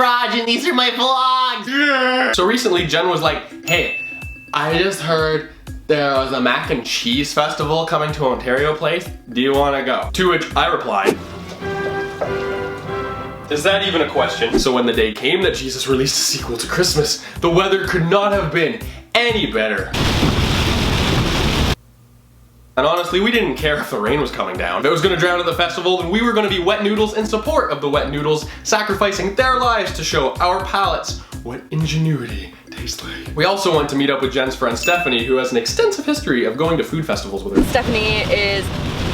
Raj and these are my vlogs. So recently Jen was like, hey, I just heard there was a mac and cheese festival coming to Ontario Place. Do you want to go? To which I replied, is that even a question? So when the day came that Jesus released a sequel to Christmas, the weather could not have been any better. And honestly, we didn't care if the rain was coming down. If it was gonna drown at the festival, then we were gonna be wet noodles in support of the wet noodles, sacrificing their lives to show our palates what ingenuity tastes like. We also went to meet up with Jen's friend Stephanie, who has an extensive history of going to food festivals with her. Stephanie is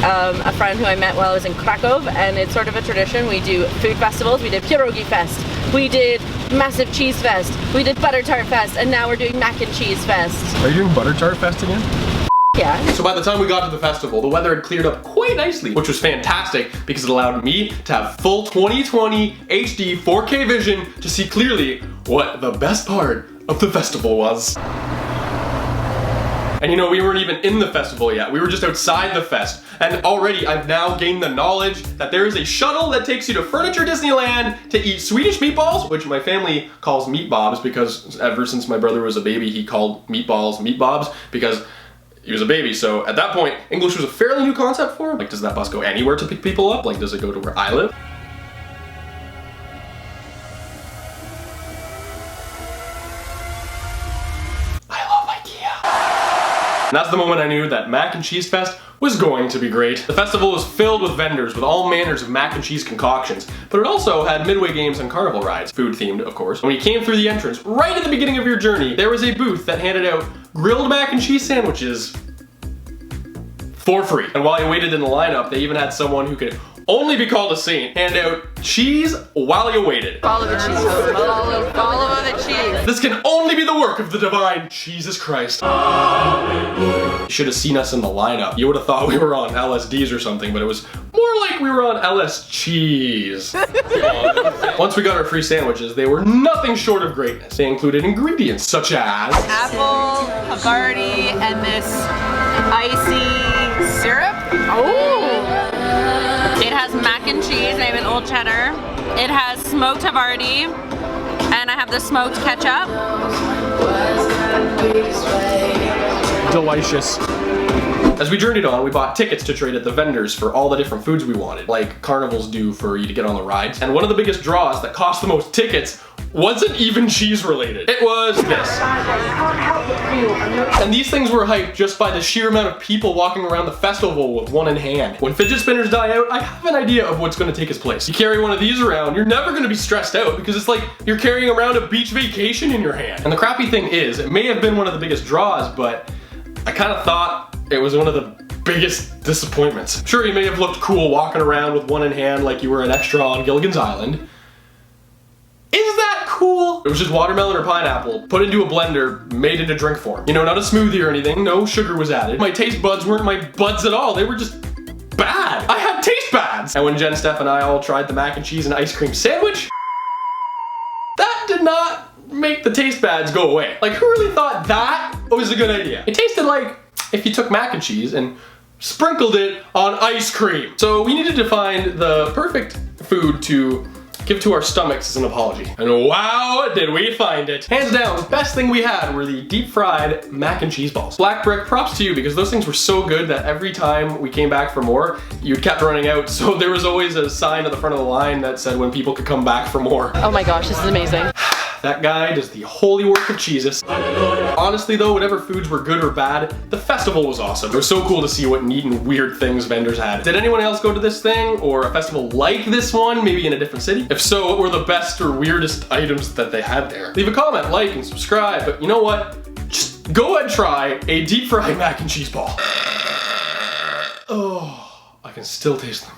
a friend who I met while I was in Krakow, and it's sort of a tradition. We do food festivals. We did Pierogi Fest, we did Massive Cheese Fest, we did Butter Tart Fest, and now we're doing Mac and Cheese Fest. Are you doing Butter Tart Fest again? Yeah. So by the time we got to the festival, the weather had cleared up quite nicely, which was fantastic because it allowed me to have full 2020 HD 4K vision to see clearly what the best part of the festival was. And you know, we weren't even in the festival yet. We were just outside the fest. And already I've now gained the knowledge that there is a shuttle that takes you to Furniture Disneyland to eat Swedish meatballs, which my family calls meatbobs because ever since my brother was a baby, he called meatballs meatbobs because he was a baby. So at that point, English was a fairly new concept for him. Like, does that bus go anywhere to pick people up? Like, does it go to where I live? And that's the moment I knew that Mac and Cheese Fest was going to be great. The festival was filled with vendors with all manners of mac and cheese concoctions, but it also had midway games and carnival rides, food themed of course. When you came through the entrance, right at the beginning of your journey, there was a booth that handed out grilled mac and cheese sandwiches for free. And while you waited in the lineup, they even had someone who could only be called a saint hand out cheese while you waited. Follow the cheese. Follow the cheese. This can only be the work of the divine Jesus Christ. You should have seen us in the lineup. You would have thought we were on LSDs or something, but it was more like we were on LS cheese. Once we got our free sandwiches, they were nothing short of greatness. They included ingredients such as apple, Havarti, and this icy syrup. Oh! It has mac and cheese, I have an old cheddar. It has smoked Havarti, and I have the smoked ketchup. Delicious. As we journeyed on, we bought tickets to trade at the vendors for all the different foods we wanted, like carnivals do for you to get on the rides. And one of the biggest draws that cost the most tickets wasn't even cheese related. It was this. And these things were hyped just by the sheer amount of people walking around the festival with one in hand. When fidget spinners die out, I have an idea of what's gonna take its place. You carry one of these around, you're never gonna be stressed out because it's like you're carrying around a beach vacation in your hand. And the crappy thing is, it may have been one of the biggest draws, but I kind of thought it was one of the biggest disappointments. Sure, you may have looked cool walking around with one in hand like you were an extra on Gilligan's Island. Is that cool? It was just watermelon or pineapple put into a blender, made into drink form. You know, not a smoothie or anything, no sugar was added. My taste buds weren't my buds at all, they were just bad. I had taste bads. And when Jen, Steph, and I all tried the mac and cheese and ice cream sandwich, that did not make the taste bads go away. Like, who really thought that was a good idea? It tasted like if you took mac and cheese and sprinkled it on ice cream. So we needed to find the perfect food to give to our stomachs as an apology. And wow, did we find it. Hands down, the best thing we had were the deep fried mac and cheese balls. Black Brick, props to you because those things were so good that every time we came back for more, you kept running out. So there was always a sign at the front of the line that said when people could come back for more. Oh my gosh, this is amazing. That guy does the holy work of Jesus. Honestly though, whatever foods were good or bad, the festival was awesome. It was so cool to see what neat and weird things vendors had. Did anyone else go to this thing or a festival like this one, maybe in a different city? If so, what were the best or weirdest items that they had there? Leave a comment, like, and subscribe, but you know what? Just go and try a deep fried mac and cheese ball. Oh, I can still taste them.